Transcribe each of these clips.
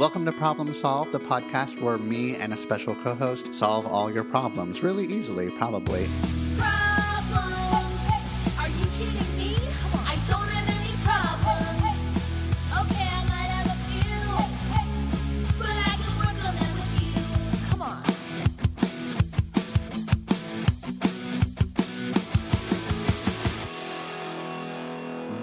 Welcome to Problem Solve, the podcast where me and a special co-host solve all your problems really easily, probably. Problems? Are you kidding me? I don't have any problems. Okay, I might have a few, but I can work on them with you. Come on.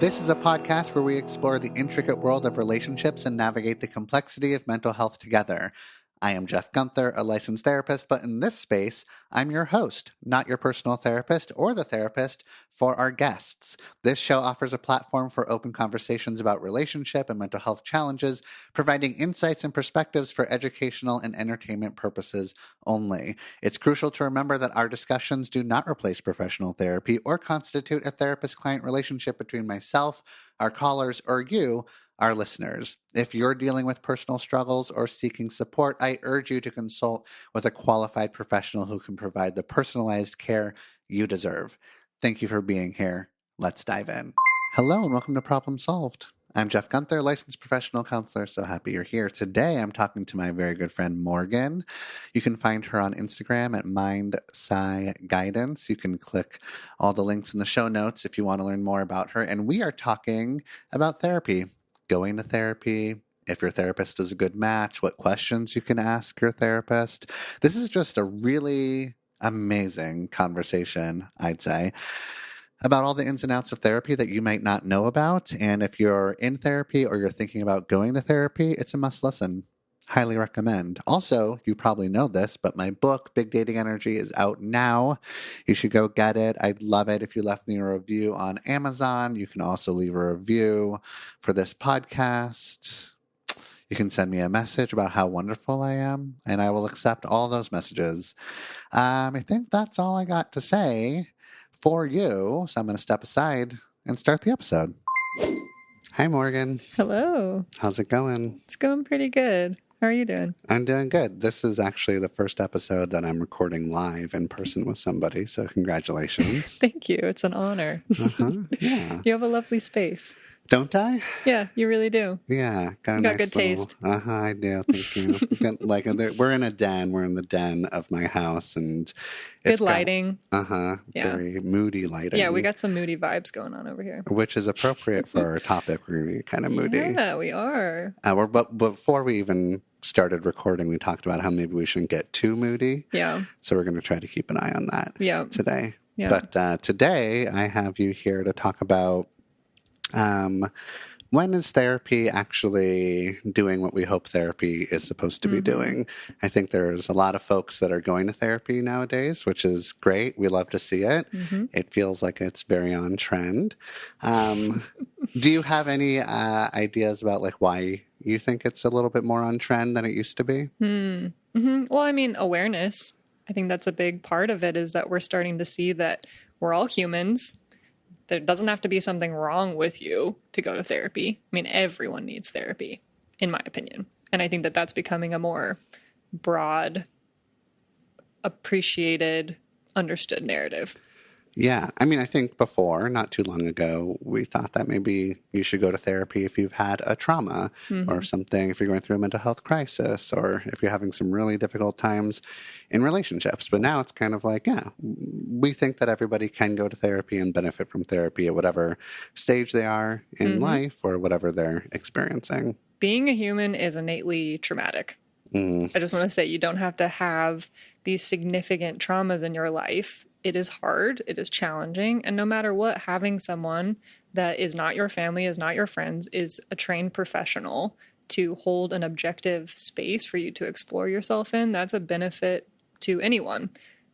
This is a podcast where we explore the intricate world of relationships and navigate the complexity of mental health together. I am Jeff Gunther, a licensed therapist, but in this space, I'm your host, not your personal therapist or the therapist for our guests. This show offers a platform for open conversations about relationship and mental health challenges, providing insights and perspectives for educational and entertainment purposes only. It's crucial to remember that our discussions do not replace professional therapy or constitute a therapist-client relationship between myself, our callers, or you, our listeners. If you're dealing with personal struggles or seeking support, I urge you to consult with a qualified professional who can provide the personalized care you deserve. Thank you for being here. Let's dive in. Hello and welcome to Problem Solved. I'm Jeff Gunther, licensed professional counselor. So happy you're here. Today I'm talking to my very good friend Morgan. You can find her on Instagram at MindSciGuidance. You can click all the links in the show notes if you want to learn more about her. And we are talking about therapy. Going to therapy, if your therapist is a good match, what questions you can ask your therapist. This is just a really amazing conversation, I'd say, about all the ins and outs of therapy that you might not know about. And if you're in therapy or you're thinking about going to therapy, it's a must listen. Highly recommend. Also, you probably know this, but my book, Big Dating Energy, is out now. You should go get it. I'd love it if you left me a review on Amazon. You can also leave a review for this podcast. You can send me a message about how wonderful I am, and I will accept all those messages. I think that's all I got to say for you, so I'm going to step aside and start the episode. Hi, Morgan. Hello. How's it going? It's going pretty good. How are you doing? I'm doing good. This is actually the first episode that I'm recording live in person with somebody, so congratulations. Thank you. It's an honor. Yeah. You have a lovely space. Don't I? Yeah, you really do. Yeah. You got good taste. I do. Thank you. We're in a den. We're in the den of my house, and Good lighting. Yeah. Very moody lighting. Yeah, we got some moody vibes going on over here. Which is appropriate for our topic. We're going to be kind of moody. Yeah, we are. But before we even started recording, we talked about how maybe we shouldn't get too moody. Yeah. So we're going to try to keep an eye on that today. Yeah. But today I have you here to talk about when is therapy actually doing what we hope therapy is supposed to be doing? I think there's a lot of folks that are going to therapy nowadays, which is great. We love to see it. It feels like it's very on trend. Do you have any ideas about like why you think it's a little bit more on trend than it used to be? Well, I mean, awareness. I think that's a big part of it, is that we're starting to see that we're all humans. There doesn't have to be something wrong with you to go to therapy. I mean, everyone needs therapy, in my opinion. And I think that that's becoming a more broad, appreciated, understood narrative. Yeah. I mean, I think before, not too long ago, we thought that maybe you should go to therapy if you've had a trauma or something, if you're going through a mental health crisis, or if you're having some really difficult times in relationships. But now it's kind of like, yeah, we think that everybody can go to therapy and benefit from therapy at whatever stage they are in life or whatever they're experiencing. Being a human is innately traumatic. I just want to say, you don't have to have these significant traumas in your life. It is hard. It is challenging. And no matter what, having someone that is not your family, is not your friends, is a trained professional to hold an objective space for you to explore yourself in, that's a benefit to anyone,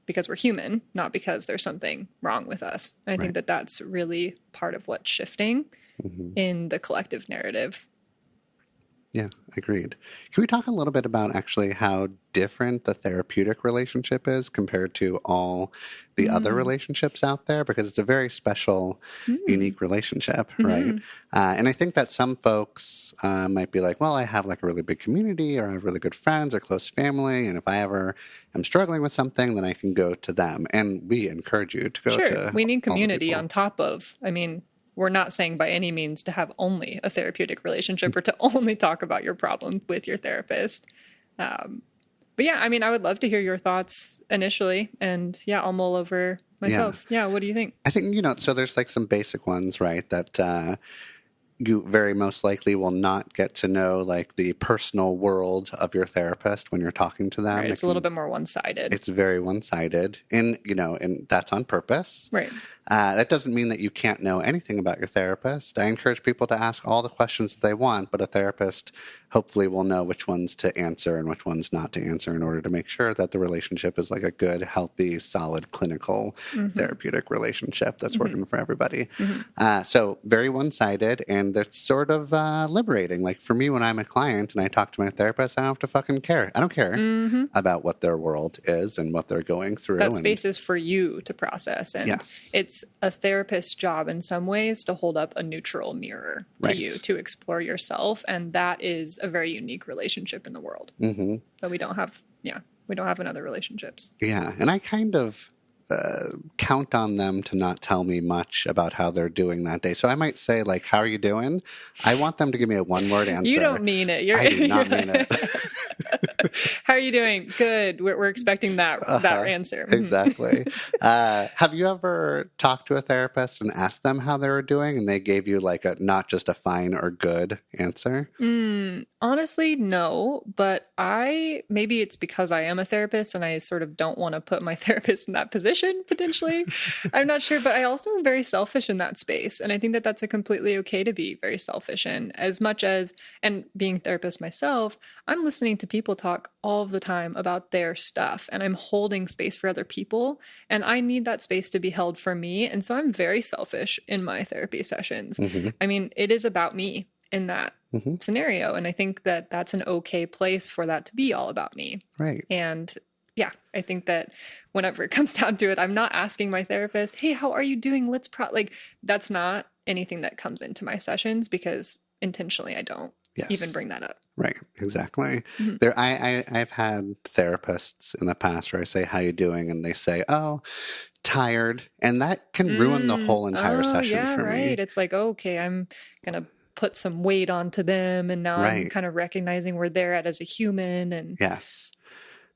because we're human, not because there's something wrong with us. And I think that that's really part of what's shifting in the collective narrative. Yeah, agreed. Can we talk a little bit about actually how different the therapeutic relationship is compared to all the other relationships out there? Because it's a very special, unique relationship, right? And I think that some folks might be like, well, I have like a really big community, or I have really good friends or close family, and if I ever am struggling with something, then I can go to them. And we encourage you to go to we need all the community people. on top of, I mean, we're not saying by any means to have only a therapeutic relationship or to only talk about your problem with your therapist. But yeah, I mean, I would love to hear your thoughts initially, and yeah, I'll mull over myself. Yeah, what do you think? I think, so there's like some basic ones, right? That you very most likely will not get to know like the personal world of your therapist when you're talking to them. Right, it's a little bit more one-sided. It's very one-sided, and that's on purpose. Right. That doesn't mean that you can't know anything about your therapist. I encourage people to ask all the questions that they want, but a therapist hopefully will know which ones to answer and which ones not to answer in order to make sure that the relationship is like a good, healthy, solid, clinical, therapeutic relationship that's working for everybody. So very one-sided, and it's sort of liberating. Like for me, when I'm a client and I talk to my therapist, I don't have to fucking care. I don't care about what their world is and what they're going through. That space is for you to process. And it's a therapist's job in some ways to hold up a neutral mirror to you, to explore yourself. And that is a very unique relationship in the world that we don't have. Yeah, we don't have in other relationships. Yeah. And I kind of count on them to not tell me much about how they're doing that day. So I might say, like, how are you doing? I want them to give me a one-word answer. You don't mean it. I do not mean it. How are you doing? Good. We're expecting that answer. Exactly. Have you ever talked to a therapist and asked them how they were doing, and they gave you like not just a fine or good answer? Honestly, no. But maybe it's because I am a therapist and I sort of don't want to put my therapist in that position, potentially. I'm not sure. But I also am very selfish in that space. And I think that that's completely okay to be very selfish in, as much as, and being a therapist myself, I'm listening to people talk all the time about their stuff, and I'm holding space for other people, and I need that space to be held for me. And so I'm very selfish in my therapy sessions. I mean, it is about me in that scenario, and I think that that's an okay place for that to be all about me. Right. And yeah, I think that whenever it comes down to it, I'm not asking my therapist, hey, how are you doing? Let's like, that's not anything that comes into my sessions, because intentionally I don't even bring that up. Right, exactly. I've had therapists in the past where I say, how you doing? And they say, oh, tired. And that can ruin the whole entire session for me. It's like, okay, I'm going to put some weight onto them, and now I'm kind of recognizing where they're at as a human. And yes.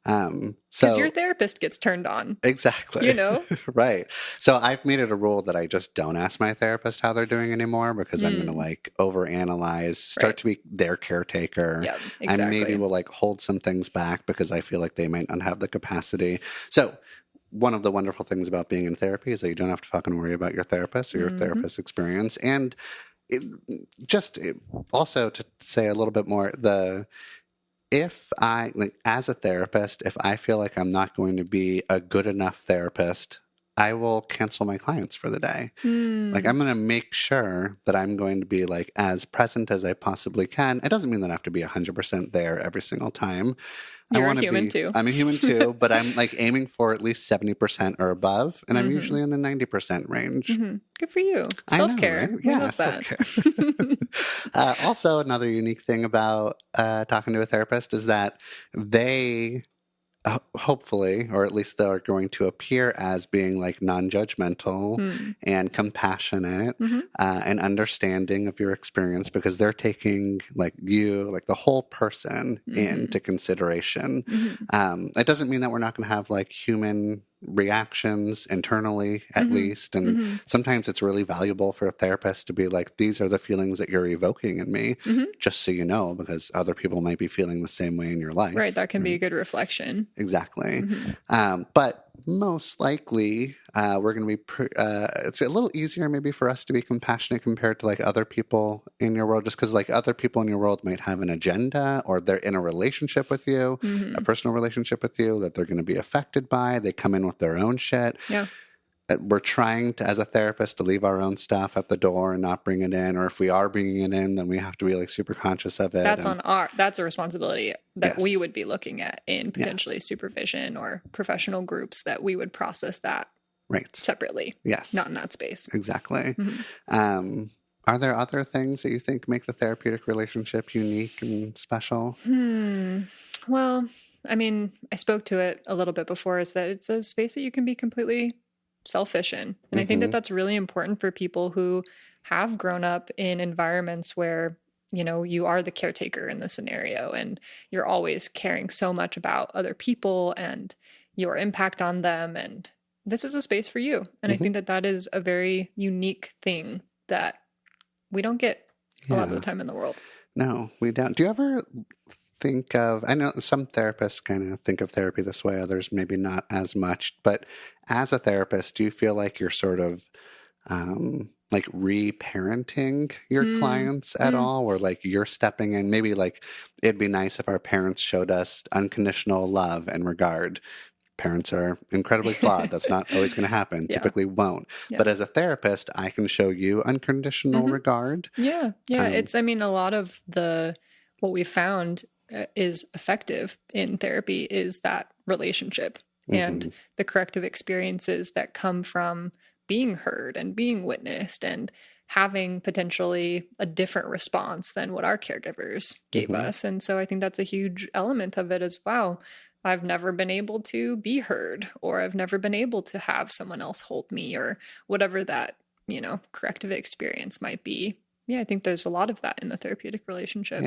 Because your therapist gets turned on. Exactly. Right. So I've made it a rule that I just don't ask my therapist how they're doing anymore, because I'm going to like overanalyze, start to be their caretaker. Yep, exactly. And maybe will like hold some things back because I feel like they might not have the capacity. So one of the wonderful things about being in therapy is that you don't have to fucking worry about your therapist or your therapist's experience. And also to say a little bit more, if I, like, as a therapist, if I feel like I'm not going to be a good enough therapist, I will cancel my clients for the day. Like, I'm going to make sure that I'm going to be like as present as I possibly can. It doesn't mean that I have to be 100% there every single time. You're a human too. I'm a human too, but I'm like aiming for at least 70% or above, and I'm usually in the 90% range. Good for you. Self-care. Right? Yeah, self-care. Also, another unique thing about talking to a therapist is that they hopefully, or at least they're going to appear as being like non-judgmental and compassionate and understanding of your experience, because they're taking like you, like the whole person into consideration. It doesn't mean that we're not going to have like human reactions internally, at least. And sometimes it's really valuable for a therapist to be like, these are the feelings that you're evoking in me, just so you know, because other people might be feeling the same way in your life. Right. That can be a good reflection. Exactly. But most likely, we're going to be, it's a little easier maybe for us to be compassionate compared to like other people in your world, just because like other people in your world might have an agenda, or they're in a relationship with you, a personal relationship with you that they're going to be affected by. They come in with their own shit. Yeah. We're trying to, as a therapist, to leave our own stuff at the door and not bring it in. Or if we are bringing it in, then we have to be like super conscious of it. That's a responsibility that we would be looking at in potentially supervision or professional groups, that we would process that separately. Yes. Not in that space. Exactly. Are there other things that you think make the therapeutic relationship unique and special? Well, I mean, I spoke to it a little bit before, is that it's a space that you can be completely selfish in. And I think that that's really important for people who have grown up in environments where, you know, you are the caretaker in the scenario and you're always caring so much about other people and your impact on them. And this is a space for you. And I think that that is a very unique thing that we don't get a lot of the time in the world. No, we don't. Do you ever think of, I know some therapists kind of think of therapy this way, others maybe not as much, but as a therapist, do you feel like you're sort of like reparenting your clients at all, or like you're stepping in? Maybe like it'd be nice if our parents showed us unconditional love and regard. Parents are incredibly flawed. That's not always going to happen. Typically won't. But as a therapist, I can show you unconditional regard. Yeah. It's, I mean, a lot of what we found is effective in therapy is that relationship and the corrective experiences that come from being heard and being witnessed and having potentially a different response than what our caregivers gave us. And so I think that's a huge element of it as well. I've never been able to be heard, or I've never been able to have someone else hold me, or whatever that, you know, corrective experience might be. Yeah, I think there's a lot of that in the therapeutic relationship.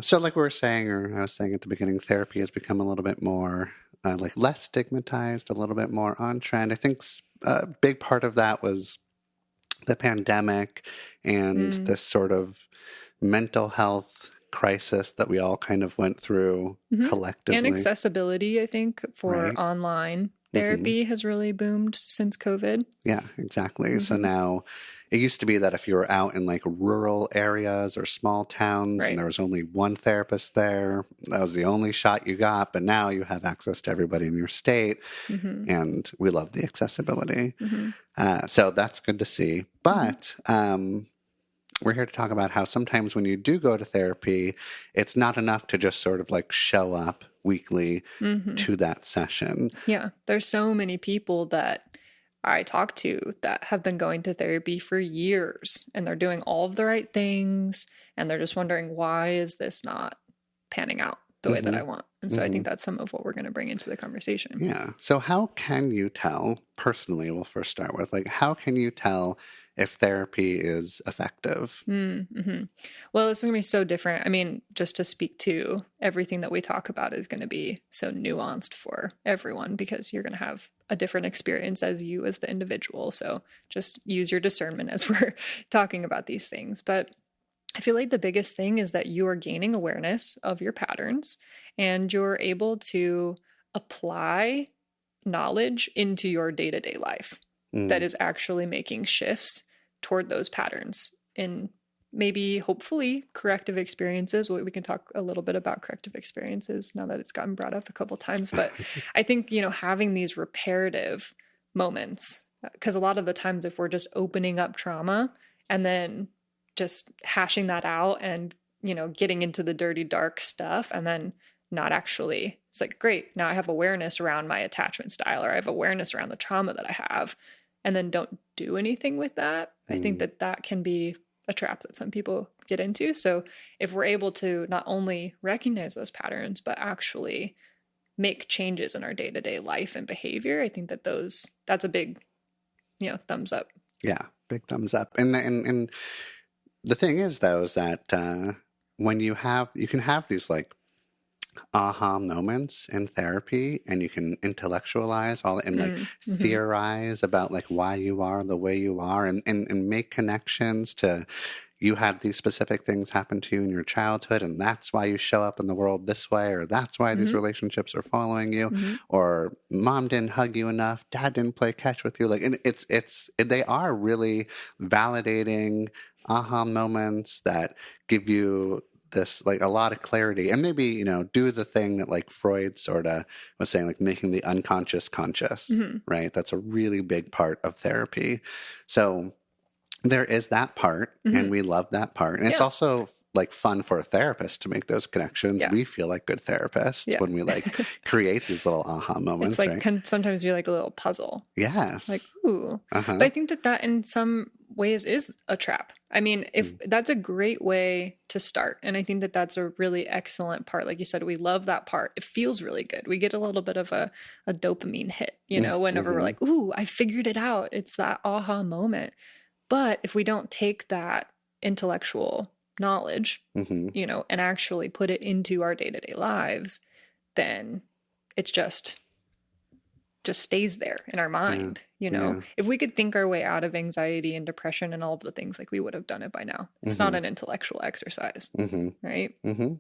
So like we were saying, or I was saying at the beginning, therapy has become a little bit more like less stigmatized, a little bit more on trend. I think a big part of that was the pandemic and this sort of mental health crisis that we all kind of went through collectively. And accessibility, I think, for online therapy has really boomed since COVID. Yeah, exactly. So now it used to be that if you were out in like rural areas or small towns and there was only one therapist there, that was the only shot you got. But now you have access to everybody in your state, and we love the accessibility. So that's good to see. But we're here to talk about how sometimes when you do go to therapy, it's not enough to just sort of like show up weekly to that session. Yeah. There's so many people that I talk to that have been going to therapy for years and they're doing all of the right things and they're just wondering, why is this not panning out the way that I want? And so I think that's some of what we're going to bring into the conversation. Yeah. So how can you tell, personally, we'll first start with, like, how can you tell if therapy is effective? Well, it's going to be so different. I mean, just to speak to everything that we talk about is going to be so nuanced for everyone because you're going to have a different experience as you as the individual. So just use your discernment as we're talking about these things. But I feel like the biggest thing is that you are gaining awareness of your patterns and you're able to apply knowledge into your day-to-day life that is actually making shifts toward those patterns in maybe hopefully corrective experiences. We can talk a little bit about corrective experiences now that it's gotten brought up a couple of times, but I think, you know, having these reparative moments, because a lot of the times if we're just opening up trauma and then just hashing that out and, you know, getting into the dirty, dark stuff and then not actually, it's like, great, now I have awareness around my attachment style or I have awareness around the trauma that I have, and then don't do anything with that. I think that that can be a trap that some people get into. So if we're able to not only recognize those patterns, but actually make changes in our day-to-day life and behavior, I think that that's a big, you know, thumbs up. Yeah, big thumbs up. And the thing is, though, is that when you can have these like aha moments in therapy and you can intellectualize all and like theorize about like why you are the way you are and make connections to you had these specific things happen to you in your childhood and that's why you show up in the world this way, or that's why these relationships are following you, or mom didn't hug you enough, dad didn't play catch with you. Like, and they are really validating aha moments that give you this like a lot of clarity, and maybe, you know, do the thing that like Freud sort of was saying, like making the unconscious conscious, right? That's a really big part of therapy. So there is that part, and we love that part. And it's also like fun for a therapist to make those connections. We feel like good therapists when we like create these little aha moments. It's like right? can sometimes be like a little puzzle. Yes. Like, ooh. But I think that in some ways is a trap. I mean, if that's a great way to start. And I think that that's a really excellent part. Like you said, we love that part. It feels really good. We get a little bit of a dopamine hit, you know, whenever we're like, ooh, I figured it out. It's that aha moment. But if we don't take that intellectual knowledge, Mm-hmm. and actually put it into our day-to-day lives, then it's just stays there in our mind. Yeah. If we could think our way out of anxiety and depression and all of the things, like, we would have done it by now. It's not an intellectual exercise, Mm-hmm. right? Mm-hmm.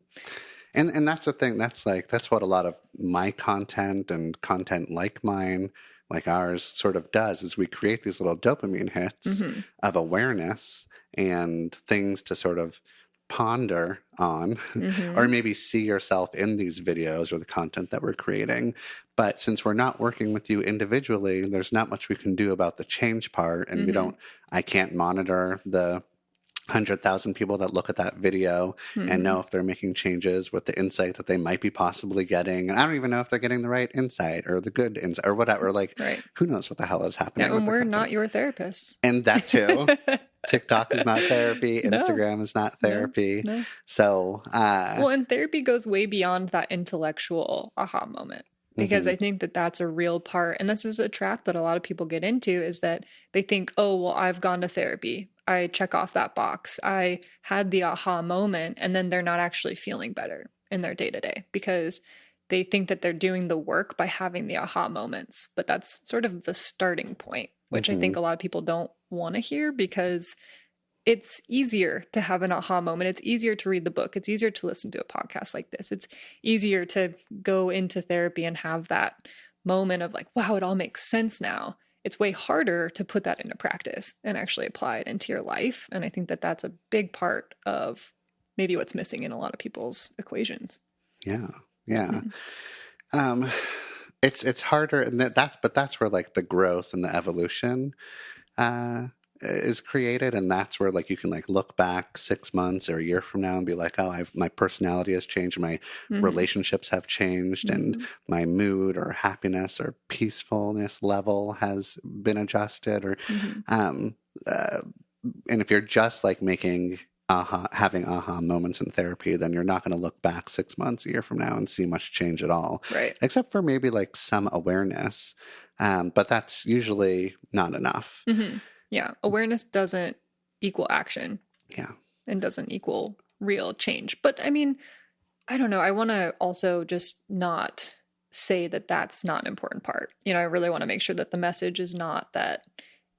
And that's the thing. That's what a lot of my content and content like mine, like ours, sort of does, is we create these little dopamine hits Mm-hmm. of awareness and things to sort of ponder on, Mm-hmm. or maybe see yourself in these videos or the content that we're creating. But since we're not working with you individually, there's not much we can do about the change part. And Mm-hmm. I can't monitor the 100,000 people that look at that video Mm-hmm. and know if they're making changes with the insight that they might be possibly getting. And I don't even know if they're getting the right insight or the good insight or whatever. Like, Right. who knows what the hell is happening? Yeah, with and the we're content. not your therapists. And that too. TikTok is not therapy. No. Instagram is not therapy. No. So, Well, and therapy goes way beyond that intellectual aha moment, because Mhm. I think that that's a real part. And this is a trap that a lot of people get into, is that they think, oh, well, I've gone to therapy. I check off that box. I had the aha moment. And then they're not actually feeling better in their day to day, because they think that they're doing the work by having the aha moments. But that's sort of the starting point, which I think a lot of people don't want to hear, because it's easier to have an aha moment. It's easier to read the book. It's easier to listen to a podcast like this. It's easier to go into therapy and have that moment of like, wow, it all makes sense now. It's way harder to put that into practice and actually apply it into your life. And I think that that's a big part of maybe what's missing in a lot of people's equations. Yeah. Yeah. It's harder, and that's where like the growth and the evolution is created, and that's where like you can like look back 6 months or a year from now and be like, oh, my personality has changed, my relationships have changed, and my mood or happiness or peacefulness level has been adjusted, or and if you're just like having aha moments in therapy, then you're not going to look back 6 months, a year from now and see much change at all. Right. Except for maybe like some awareness. But that's usually not enough. Mm-hmm. Yeah. Awareness doesn't equal action. Yeah. And doesn't equal real change. But I mean, I don't know. I want to also just not say that that's not an important part. I really want to make sure that the message is not that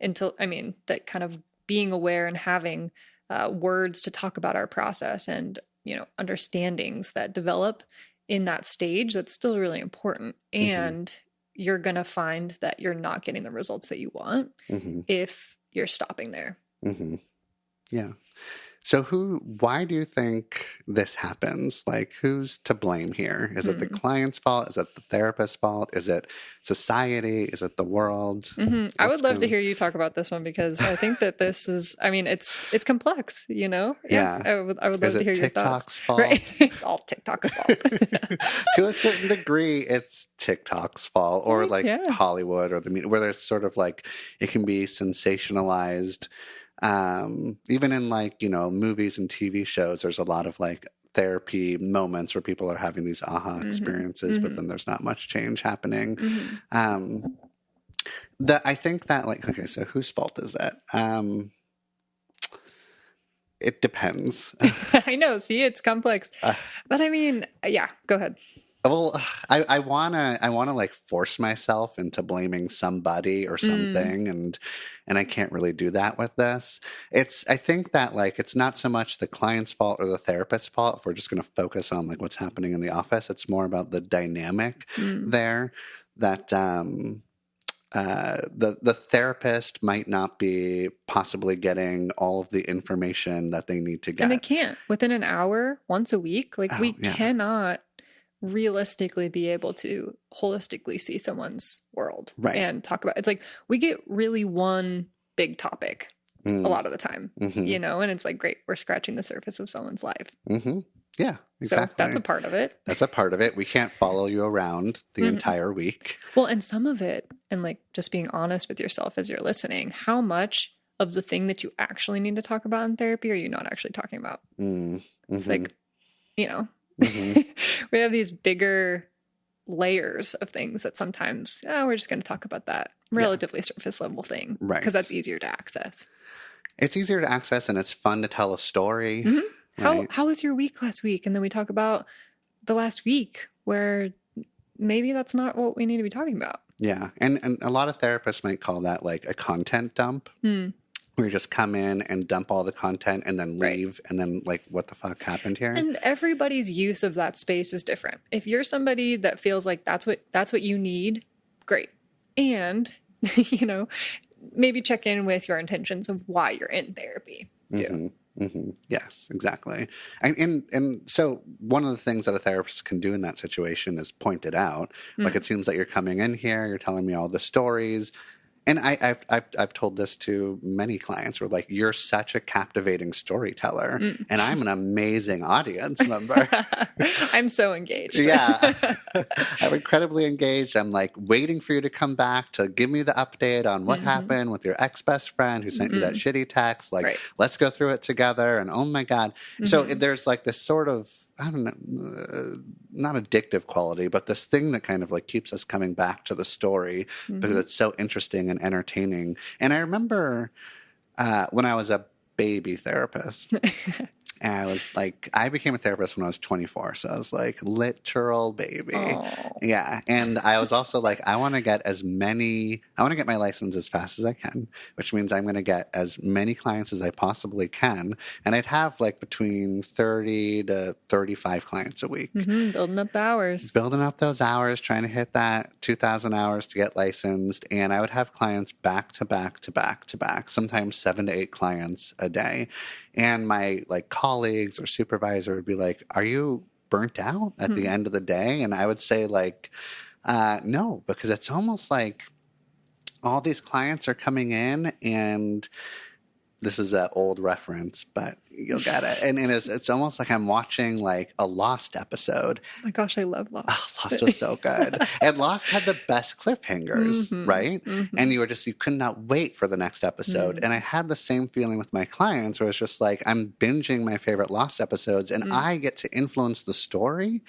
that kind of being aware and having words to talk about our process and, understandings that develop in that stage, that's still really important. And you're going to find that you're not getting the results that you want if you're stopping there. Mm-hmm. Yeah. So why do you think this happens? Like, who's to blame here? Is it the client's fault? Is it the therapist's fault? Is it society? Is it the world? I would love to hear you talk about this one, because I think that this is, it's complex, Yeah. I would love to hear your thoughts. TikTok's fault? Right. It's all TikTok's fault. To a certain degree, it's TikTok's fault, or like Hollywood or the media, where there's sort of like, it can be sensationalized. Even in like, movies and TV shows, there's a lot of like therapy moments where people are having these aha experiences, but then there's not much change happening. I think that like, okay, so whose fault is that? It depends. I know. See, it's complex, but I mean, yeah, go ahead. Well, I wanna like force myself into blaming somebody or something, and I can't really do that with this. I think that like it's not so much the client's fault or the therapist's fault if we're just going to focus on like what's happening in the office. It's more about the dynamic there, that the therapist might not be possibly getting all of the information that they need to get, and they can't within an hour once a week. Like we cannot realistically be able to holistically see someone's world and talk about. It's like we get really one big topic a lot of the time, and it's like, great, we're scratching the surface of someone's life. Yeah, exactly. So that's a part of it. That's a part of it. We can't follow you around the entire week. Well, and some of it, and like just being honest with yourself as you're listening, how much of the thing that you actually need to talk about in therapy are you not actually talking about? It's like, we have these bigger layers of things that sometimes we're just going to talk about that relatively surface level thing, because that's easier to access. It's easier to access and it's fun to tell a story. How was your week last week? And then we talk about the last week where maybe that's not what we need to be talking about. Yeah. And a lot of therapists might call that like a content dump. Where you just come in and dump all the content and then leave and then like, what the fuck happened here? And everybody's use of that space is different. If you're somebody that feels like that's what you need, great. And, you know, maybe check in with your intentions of why you're in therapy too. Yes, exactly. And so one of the things that a therapist can do in that situation is point it out. Like, it seems that you're coming in here, you're telling me all the stories. And I've told this to many clients where like, you're such a captivating storyteller and I'm an amazing audience member. I'm so engaged. Yeah. I'm incredibly engaged. I'm like waiting for you to come back to give me the update on what happened with your ex-best friend who sent you that shitty text. Like, let's go through it together. And oh my God. So there's like this sort of, I don't know, not addictive quality, but this thing that kind of like keeps us coming back to the story because it's so interesting and entertaining. And I remember when I was a baby therapist, and I was like, I became a therapist when I was 24. So I was like, literal baby. Aww. Yeah. And I was also like, I want to get my license as fast as I can, which means I'm going to get as many clients as I possibly can. And I'd have like between 30 to 35 clients a week. Building up the hours. Building up those hours, trying to hit that 2,000 hours to get licensed. And I would have clients back to back to back to back, sometimes 7 to 8 clients a day. And my like colleagues or supervisor would be like, are you burnt out at the end of the day? And I would say like, no, because it's almost like all these clients are coming in, and this is an old reference, but you'll get it. And it's almost like I'm watching like a Lost episode. Oh my gosh, I love Lost. Oh, Lost was so good. And Lost had the best cliffhangers, right? And you could not wait for the next episode. And I had the same feeling with my clients where it's just like, I'm binging my favorite Lost episodes and I get to influence the story.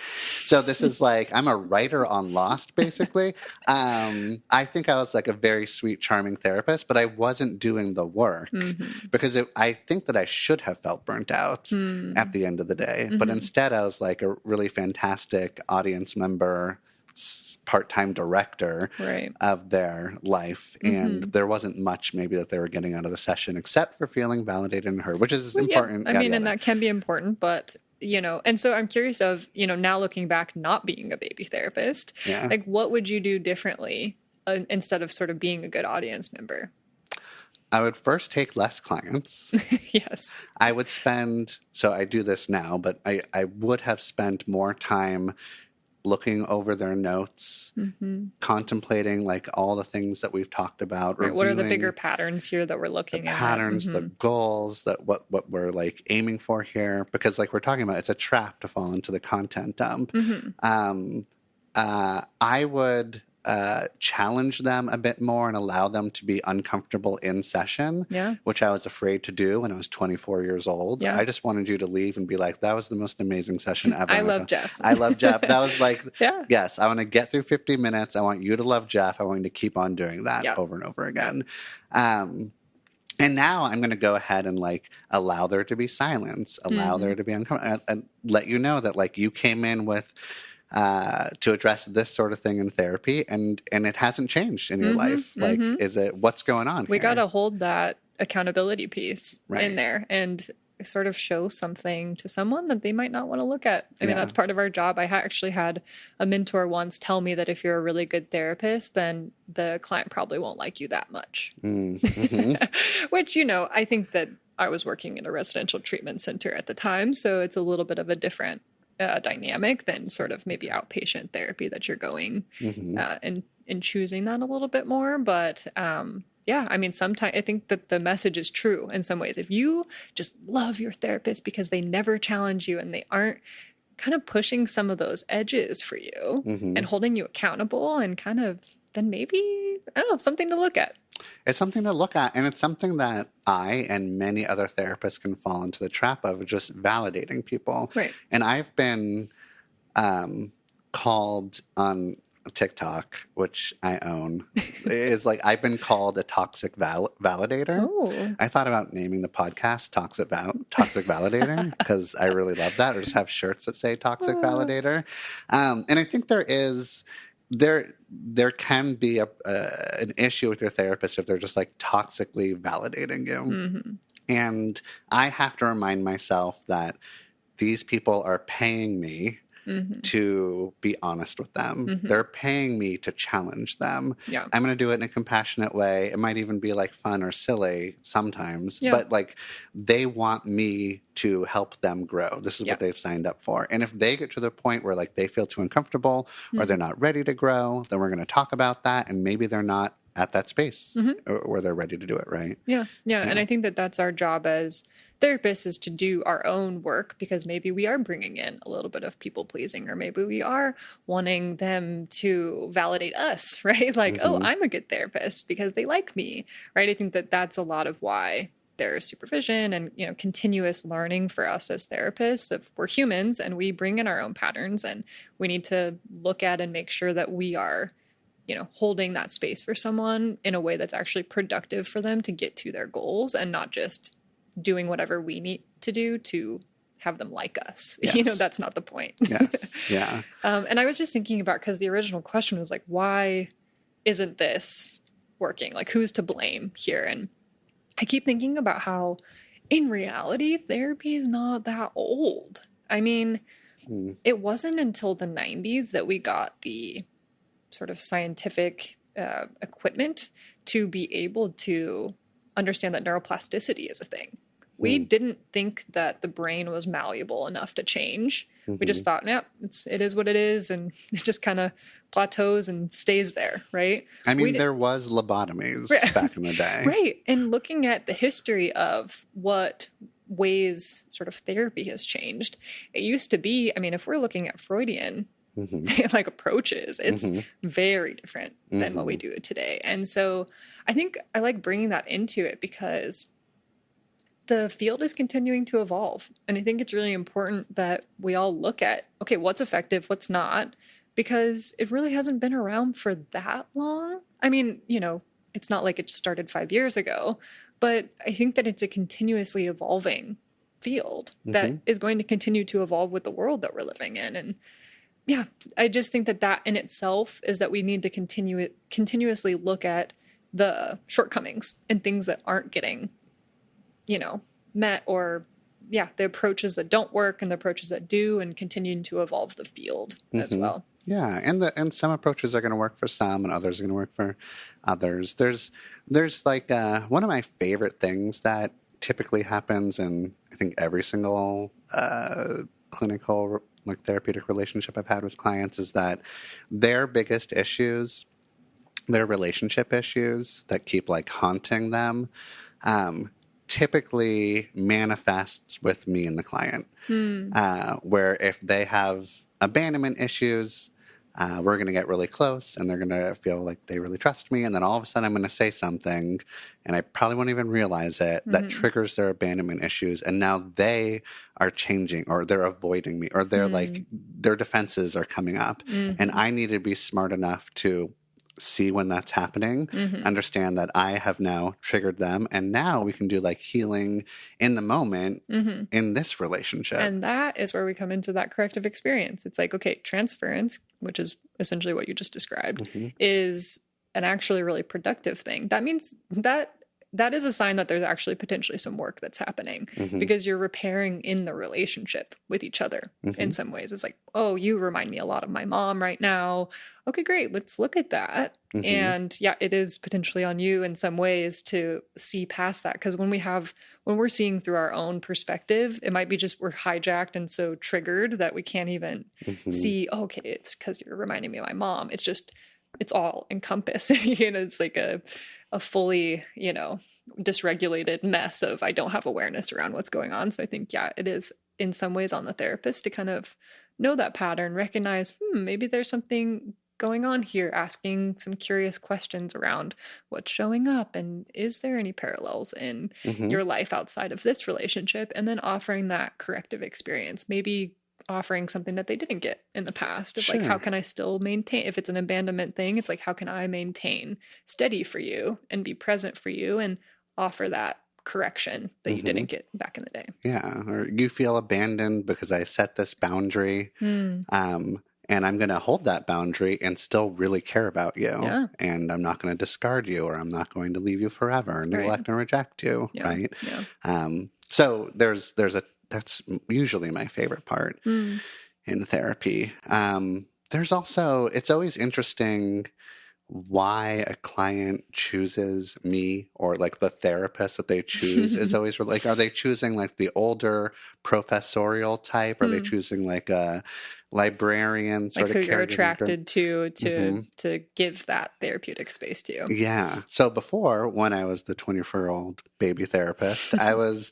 So this is like, I'm a writer on Lost, basically. I think I was like a very sweet, charming therapist, but I wasn't doing the work because I think that I should have felt burnt out at the end of the day. But instead, I was like a really fantastic audience member, part-time director of their life. And there wasn't much maybe that they were getting out of the session except for feeling validated and heard, which is important. I mean, and that can be important, but you know, and so I'm curious of, you know, now looking back, not being a baby therapist, like what would you do differently instead of sort of being a good audience member? I would first take less clients. Yes. I would so I do this now, but I would have spent more time looking over their notes, contemplating like all the things that we've talked about. Right. What are the bigger patterns here that we're looking at? Patterns, the goals, that what we're like aiming for here. Because like we're talking about, it's a trap to fall into the content dump. I would challenge them a bit more and allow them to be uncomfortable in session, which I was afraid to do when I was 24 years old. I just wanted you to leave and be like, that was the most amazing session ever. I love Jeff. I love Jeff. That was like, yes, I want to get through 50 minutes. I want you to love Jeff. I want you to keep on doing that over and over again. And now I'm going to go ahead and like allow there to be silence, allow there to be uncomfortable, and let you know that like you came in with to address this sort of thing in therapy, and it hasn't changed in your life. Like, is it, what's going on We here? got to hold that accountability piece in there and sort of show something to someone that they might not want to look at. I mean, that's part of our job. I actually had a mentor once tell me that if you're a really good therapist, then the client probably won't like you that much. Which, you know, I think that I was working in a residential treatment center at the time, so it's a little bit of a different dynamic than sort of maybe outpatient therapy that you're going and choosing that a little bit more. But yeah, I mean, sometimes I think that the message is true in some ways. If you just love your therapist because they never challenge you and they aren't kind of pushing some of those edges for you and holding you accountable and kind of, then maybe, I don't know, something to look at. It's something to look at, and it's something that I and many other therapists can fall into the trap of, just validating people. Right. And I've been called on TikTok, which I own, is like I've been called a toxic validator. Oh. I thought about naming the podcast Toxic Validator because I really love that, or just have shirts that say Toxic Validator. And I think there can be an issue with your therapist if they're just like toxically validating you. Mm-hmm. And I have to remind myself that these people are paying me to be honest with them. They're paying me to challenge them. Yeah. I'm going to do it in a compassionate way. It might even be like fun or silly sometimes, but like they want me to help them grow. This is what they've signed up for. And if they get to the point where like they feel too uncomfortable or they're not ready to grow, then we're going to talk about that. And maybe they're not at that space where they're ready to do it, right? Yeah. And I think that that's our job as therapists, is to do our own work, because maybe we are bringing in a little bit of people pleasing, or maybe we are wanting them to validate us, right? Like, oh, I'm a good therapist because they like me, right? I think that that's a lot of why there's supervision and, you know, continuous learning for us as therapists. If we're humans and we bring in our own patterns, and we need to look at and make sure that we are, you know, holding that space for someone in a way that's actually productive for them to get to their goals, and not just doing whatever we need to do to have them like us. Yes. You know, that's not the point. Yes. Yeah. And I was just thinking about, because the original question was like, why isn't this working? Like, who's to blame here? And I keep thinking about how in reality, therapy is not that old. I mean, it wasn't until the 90s that we got the sort of scientific equipment to be able to understand that neuroplasticity is a thing. We didn't think that the brain was malleable enough to change. We just thought, yeah, it is what it is, and it just kind of plateaus and stays there, right? I mean, there was lobotomies back in the day. Right. And looking at the history of what ways sort of therapy has changed, it used to be, I mean, if we're looking at Freudian like approaches, it's very different than what we do today. And so I think I like bringing that into it, because the field is continuing to evolve. And I think it's really important that we all look at, okay, what's effective, what's not, because it really hasn't been around for that long. I mean, you know, it's not like it started 5 years ago, but I think that it's a continuously evolving field that is going to continue to evolve with the world that we're living in. And yeah, I just think that in itself is that we need to continuously look at the shortcomings and things that aren't getting, you know, met, or the approaches that don't work and the approaches that do, and continuing to evolve the field as well. Yeah, and some approaches are going to work for some, and others are going to work for others. There's like one of my favorite things that typically happens in, I think, every single clinical like therapeutic relationship I've had with clients, is that their biggest issues, their relationship issues that keep like haunting them, typically manifests with me and the client. Where if they have abandonment issues, we're going to get really close, and they're going to feel like they really trust me. And then all of a sudden I'm going to say something, and I probably won't even realize it, that triggers their abandonment issues. And now they are changing, or they're avoiding me, or they're like, their defenses are coming up. And I need to be smart enough to see when that's happening, understand that I have now triggered them, and now we can do like healing in the moment in this relationship. And that is where we come into that corrective experience. It's like, okay, transference, which is essentially what you just described, is an actually really productive thing. That means that is a sign that there's actually potentially some work that's happening, because you're repairing in the relationship with each other in some ways. It's like, oh, you remind me a lot of my mom right now. Okay, great. Let's look at that. And yeah, it is potentially on you in some ways to see past that. Because when we're seeing through our own perspective, it might be just we're hijacked and so triggered that we can't even see, oh, okay, it's because you're reminding me of my mom. It's just, it's all encompassed. You know, it's like a fully, you know, dysregulated mess of I don't have awareness around what's going on. So I think, yeah, it is in some ways on the therapist to kind of know that pattern, recognize, maybe there's something going on here, asking some curious questions around what's showing up, and is there any parallels in your life outside of this relationship, and then offering that corrective experience. Maybe offering something that they didn't get in the past. It's like, Sure. how can I still maintain? If it's an abandonment thing, it's like, how can I maintain steady for you and be present for you and offer that correction that you didn't get back in the day? Yeah. Or you feel abandoned because I set this boundary. Mm, And I'm going to hold that boundary and still really care about you. Yeah. And I'm not going to discard you, or I'm not going to leave you forever and Right. neglect and reject you. Yeah. Right. Yeah. So that's usually my favorite part Mm, in therapy. There's also, it's always interesting why a client chooses me, or like the therapist that they choose is always like, are they choosing like the older professorial type? Are they choosing like a librarian sort like who of you're caregiving attracted to Mhm. to give that therapeutic space to you. Yeah. So before, when I was the 24-year-old baby therapist, I was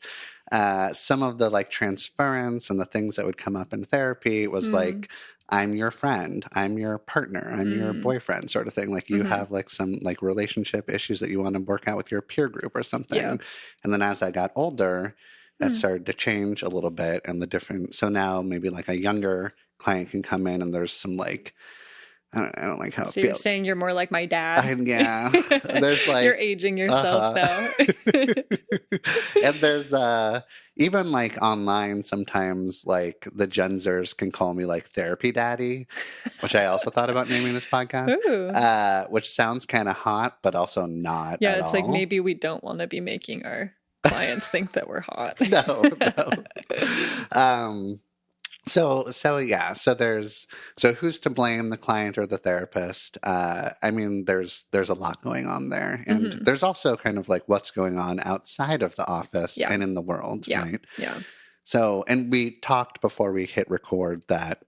some of the like transference and the things that would come up in therapy was like, I'm your friend, I'm your partner, I'm your boyfriend, sort of thing. Like you have like some like relationship issues that you want to work out with your peer group or something. Yeah. And then as I got older, that started to change a little bit, and the different. So now maybe like a younger client can come in, and there's some like, I don't like how it So you're feels. saying you're more like my dad. Yeah. There's like you're aging yourself and there's even like online sometimes like the Genzers can call me like therapy daddy, which I also thought about naming this podcast. Ooh. Which sounds kind of hot, but also not. Yeah, at it's like all. maybe we don't want to be making our clients think that we're hot. No. So yeah, so who's to blame, the client or the therapist? I mean, there's a lot going on there, and there's also kind of like what's going on outside of the office Yeah. and in the world, Yeah. right? Yeah. So, and we talked before we hit record that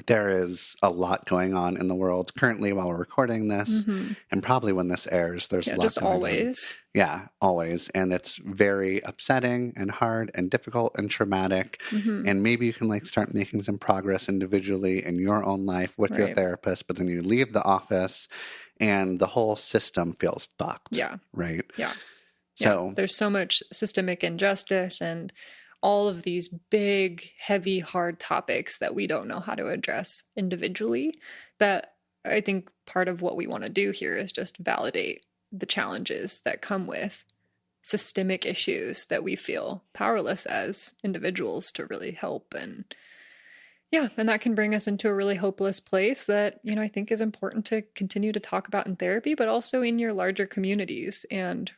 there is a lot going on in the world currently while we're recording this, and probably when this airs, there's a lot Just going on. always. Yeah, always. And it's very upsetting and hard and difficult and traumatic. And maybe you can like start making some progress individually in your own life with your Right. therapist, but then you leave the office and the whole system feels fucked. Yeah. Right. Yeah. So there's so much systemic injustice and all of these big, heavy, hard topics that we don't know how to address individually, that I think part of what we want to do here is just validate the challenges that come with systemic issues that we feel powerless as individuals to really help. And that can bring us into a really hopeless place that, I think is important to continue to talk about in therapy, but also in your larger communities, and,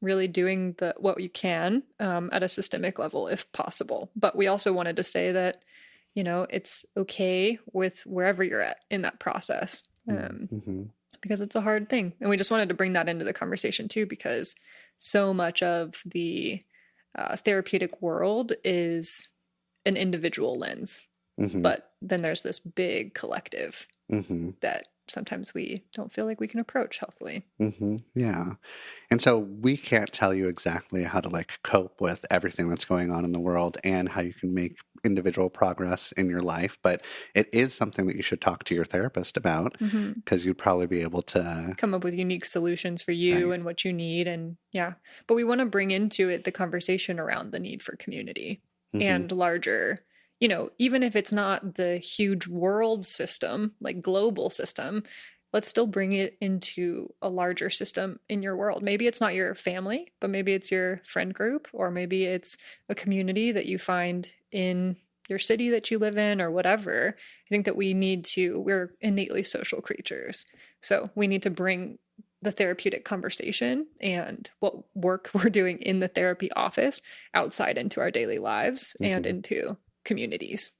really doing what you can at a systemic level if possible. But we also wanted to say that, it's okay with wherever you're at in that process, because it's a hard thing. And we just wanted to bring that into the conversation too, because so much of the therapeutic world is an individual lens. But then there's this big collective that sometimes we don't feel like we can approach healthfully. Yeah. And so we can't tell you exactly how to like cope with everything that's going on in the world and how you can make individual progress in your life, but it is something that you should talk to your therapist about, because you'd probably be able to come up with unique solutions for you and what you need. And but we want to bring into it the conversation around the need for community and larger, even if it's not the huge world system, like global system, let's still bring it into a larger system in your world. Maybe it's not your family, but maybe it's your friend group, or maybe it's a community that you find in your city that you live in, or whatever. I think that we're innately social creatures. So we need to bring the therapeutic conversation and what work we're doing in the therapy office outside into our daily lives and into communities.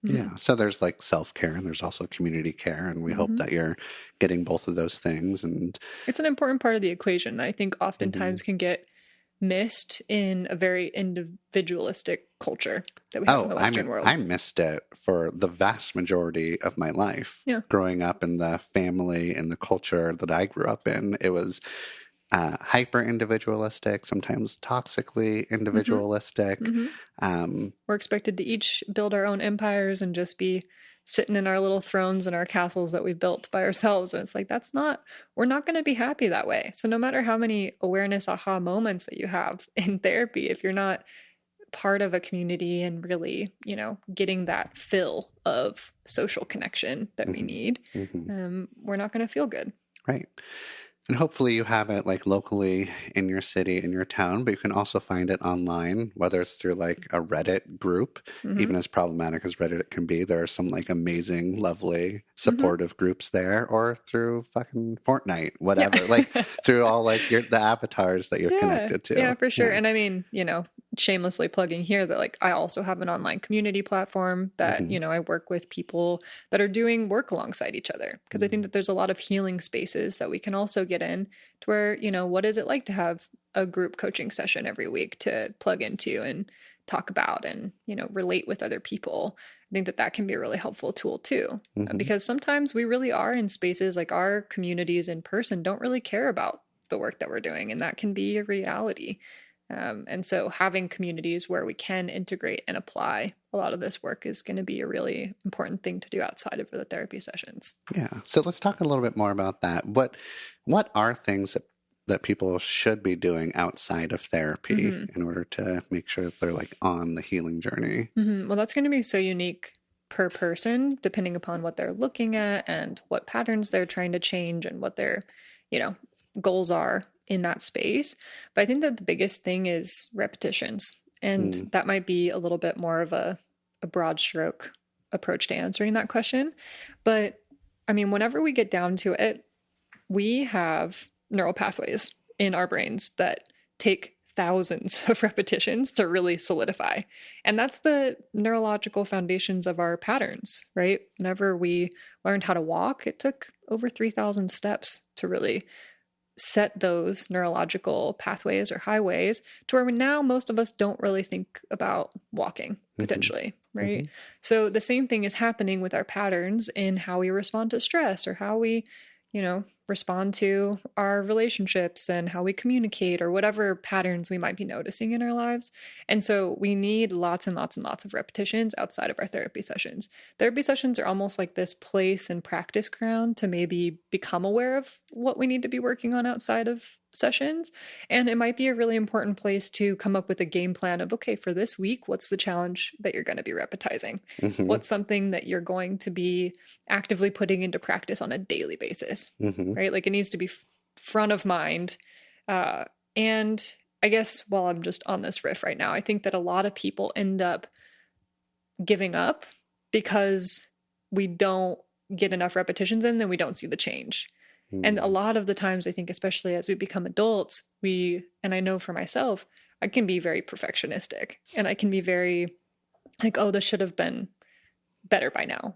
Yeah. So there's like self-care and there's also community care. And we hope that you're getting both of those things. And it's an important part of the equation that I think oftentimes can get missed in a very individualistic culture that we have in the Western world. I missed it for the vast majority of my life. Growing up in the family and the culture that I grew up in, it was hyper individualistic, sometimes toxically individualistic. We're expected to each build our own empires and just be sitting in our little thrones and our castles that we've built by ourselves. And it's like, we're not going to be happy that way. So no matter how many awareness aha moments that you have in therapy, if you're not part of a community and really, getting that fill of social connection that we need, we're not going to feel good. Right. And hopefully you have it like locally in your city, in your town, but you can also find it online, whether it's through like a Reddit group, even as problematic as Reddit can be. There are some like amazing, lovely, supportive groups there, or through fucking Fortnite, whatever, like through all like the avatars that you're connected to. Yeah, for sure. And I mean, shamelessly plugging here that like I also have an online community platform that, I work with people that are doing work alongside each other, because I think that there's a lot of healing spaces that we can also get in to where, what is it like to have a group coaching session every week to plug into and talk about and, relate with other people. I think that can be a really helpful tool too, because sometimes we really are in spaces like our communities in person don't really care about the work that we're doing, and that can be a reality. And so having communities where we can integrate and apply a lot of this work is going to be a really important thing to do outside of the therapy sessions. Yeah. So let's talk a little bit more about that. What are things that people should be doing outside of therapy in order to make sure that they're like on the healing journey? Well, that's going to be so unique per person, depending upon what they're looking at and what patterns they're trying to change and what their, goals are in that space. But I think that the biggest thing is repetitions. And that might be a little bit more of a broad stroke approach to answering that question. But I mean, whenever we get down to it, we have neural pathways in our brains that take thousands of repetitions to really solidify. And that's the neurological foundations of our patterns, right? Whenever we learned how to walk, it took over 3,000 steps to really set those neurological pathways or highways to where now most of us don't really think about walking potentially, right? So the same thing is happening with our patterns in how we respond to stress or how we, respond to our relationships and how we communicate or whatever patterns we might be noticing in our lives. And so we need lots and lots and lots of repetitions outside of our therapy sessions. Therapy sessions are almost like this place and practice ground to maybe become aware of what we need to be working on outside of sessions. And it might be a really important place to come up with a game plan of, okay, for this week, what's the challenge that you're going to be repetizing? What's something that you're going to be actively putting into practice on a daily basis, right? Like it needs to be front of mind. And I guess while I'm just on this riff right now, I think that a lot of people end up giving up because we don't get enough repetitions in, then we don't see the change. And a lot of the times, I think, especially as we become adults, and I know for myself, I can be very perfectionistic and I can be very like, oh, this should have been better by now,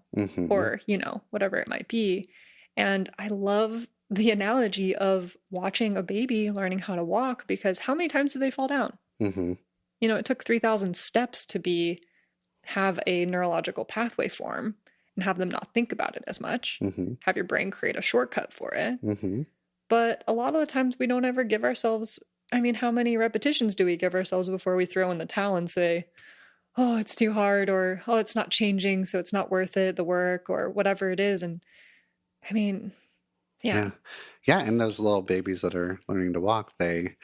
or, whatever it might be. And I love the analogy of watching a baby learning how to walk, because how many times do they fall down? It took 3,000 steps to have a neurological pathway form and have them not think about it as much, have your brain create a shortcut for it. But a lot of the times we don't ever give ourselves, how many repetitions do we give ourselves before we throw in the towel and say, oh, it's too hard, or, oh, it's not changing, so it's not worth it, the work, or whatever it is. And yeah. And those little babies that are learning to walk, they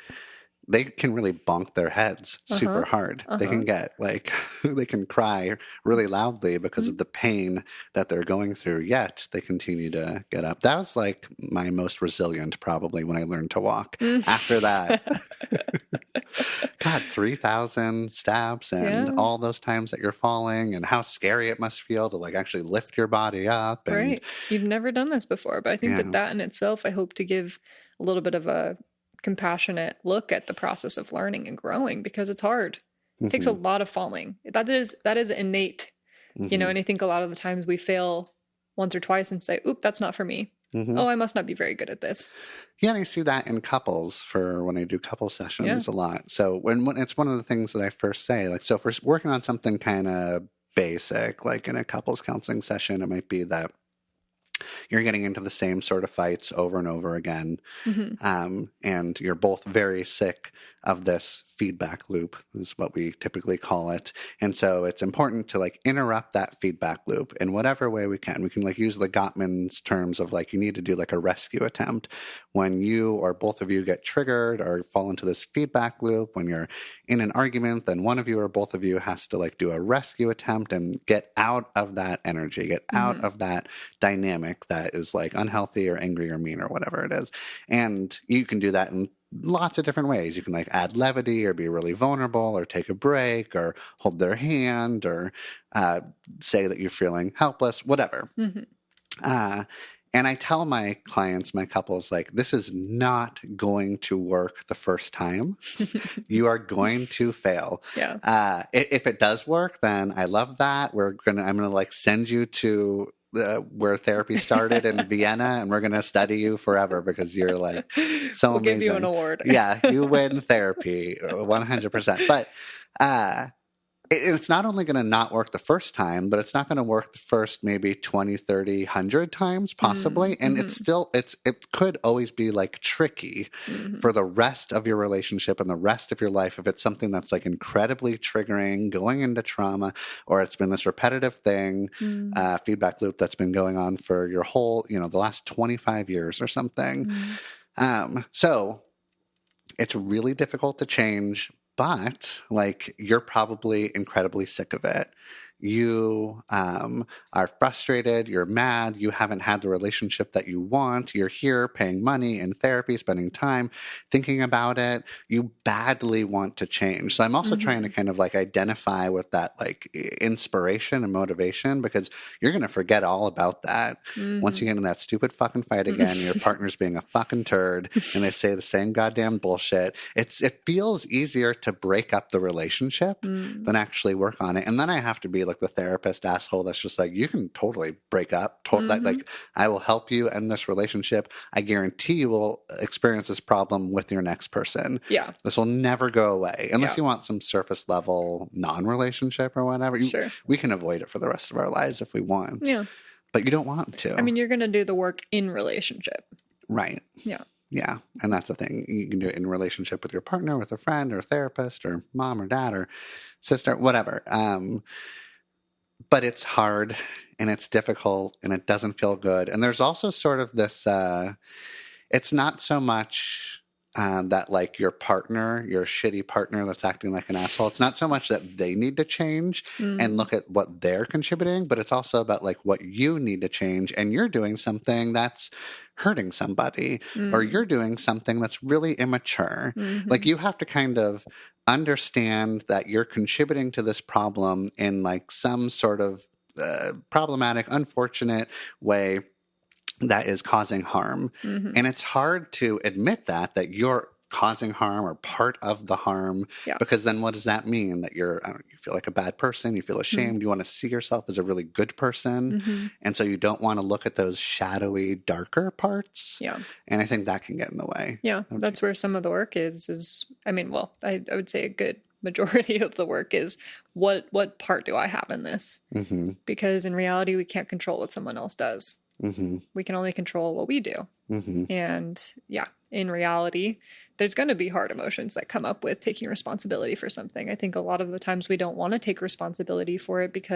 can really bonk their heads super hard. They can get they can cry really loudly because of the pain that they're going through, yet they continue to get up. That was like my most resilient probably when I learned to walk. After that, God, 3,000 steps and all those times that you're falling, and how scary it must feel to like actually lift your body up. And, right. You've never done this before, but I think that in itself, I hope to give a little bit of a compassionate look at the process of learning and growing, because it's hard. It takes a lot of falling. That is innate, and I think a lot of the times we fail once or twice and say, oop, that's not for me. Oh, I must not be very good at this. Yeah, and I see that in couples for when I do couple sessions a lot. So when it's one of the things that I first say, like, so if we're working on something kind of basic, like in a couples counseling session, it might be that you're getting into the same sort of fights over and over again. And you're both very sick of this feedback loop, is what we typically call it. And so it's important to like interrupt that feedback loop in whatever way we can. We can like use the Gottman's terms of like, you need to do like a rescue attempt when you or both of you get triggered or fall into this feedback loop. When you're in an argument, then one of you or both of you has to like do a rescue attempt and get out of that energy, get out of that dynamic that is like unhealthy or angry or mean or whatever it is. And you can do that in lots of different ways. You can like add levity or be really vulnerable or take a break or hold their hand or say that you're feeling helpless, whatever. And I tell my clients, my couples, like, this is not going to work the first time. You are going to fail. Yeah. If it does work, then I love that. I'm gonna like send you to where therapy started in Vienna, and we're going to study you forever because you're like so we'll amazing. Give you an award. Yeah, you win therapy 100%. But it's not only going to not work the first time, but it's not going to work the first maybe 20, 30, 100 times possibly. And it could always be like tricky for the rest of your relationship and the rest of your life if it's something that's like incredibly triggering, going into trauma, or it's been this repetitive thing, feedback loop that's been going on for your whole, the last 25 years or something. So it's really difficult to change. But like, you're probably incredibly sick of it. You are frustrated, you're mad, you haven't had the relationship that you want, you're here paying money in therapy, spending time thinking about it, you badly want to change. So I'm also trying to kind of like identify with that like inspiration and motivation, because you're going to forget all about that once you get in that stupid fucking fight again, your partner's being a fucking turd and they say the same goddamn bullshit. It feels easier to break up the relationship than actually work on it. And then I have to be like the therapist asshole that's just like, you can totally break up. Like, I will help you end this relationship. I guarantee you will experience this problem with your next person. Yeah. This will never go away unless you want some surface level non-relationship or whatever. We can avoid it for the rest of our lives if we want. Yeah. But you don't want to. I mean, you're going to do the work in relationship. Right. Yeah. Yeah. And that's the thing. You can do it in relationship with your partner, with a friend or a therapist or mom or dad or sister, whatever. But it's hard and it's difficult and it doesn't feel good. And there's also sort of this, it's not so much that like your partner, your shitty partner that's acting like an asshole, it's not so much that they need to change and look at what they're contributing, but it's also about like what you need to change, and you're doing something that's hurting somebody or you're doing something that's really immature. Like, you have to kind of understand that you're contributing to this problem in like some sort of problematic, unfortunate way that is causing harm. And it's hard to admit that you're causing harm or part of the harm, because then what does that mean? That you feel like a bad person, you feel ashamed, you want to see yourself as a really good person. And so you don't want to look at those shadowy, darker parts. Yeah. And I think that can get in the way. Yeah. That's where some of the work is, I mean, well, I would say a good majority of the work is what part do I have in this? Because in reality, we can't control what someone else does. We can only control what we do. And in reality, there's going to be hard emotions that come up with taking responsibility for something. I think a lot of the times we don't want to take responsibility for it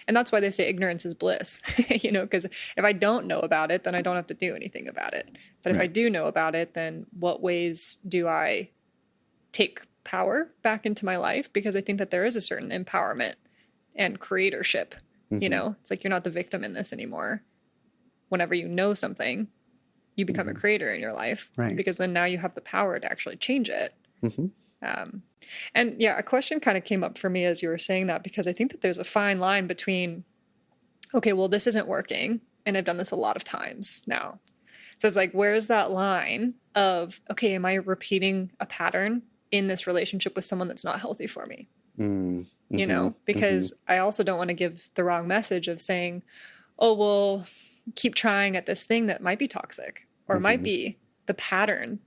and that's why they say ignorance is bliss, because if I don't know about it, then I don't have to do anything about it. But if I do know about it, then what ways do I take power back into my life? Because I think that there is a certain empowerment and creatorship. It's like, you're not the victim in this anymore. Whenever you know something, you become a creator in your life, because then now you have the power to actually change it. And a question kind of came up for me as you were saying that, because I think that there's a fine line between, okay, well, this isn't working, and I've done this a lot of times now. So it's like, where's that line of, okay, am I repeating a pattern in this relationship with someone that's not healthy for me? Because I also don't want to give the wrong message of saying, oh, well, keep trying at this thing that might be toxic or might be the pattern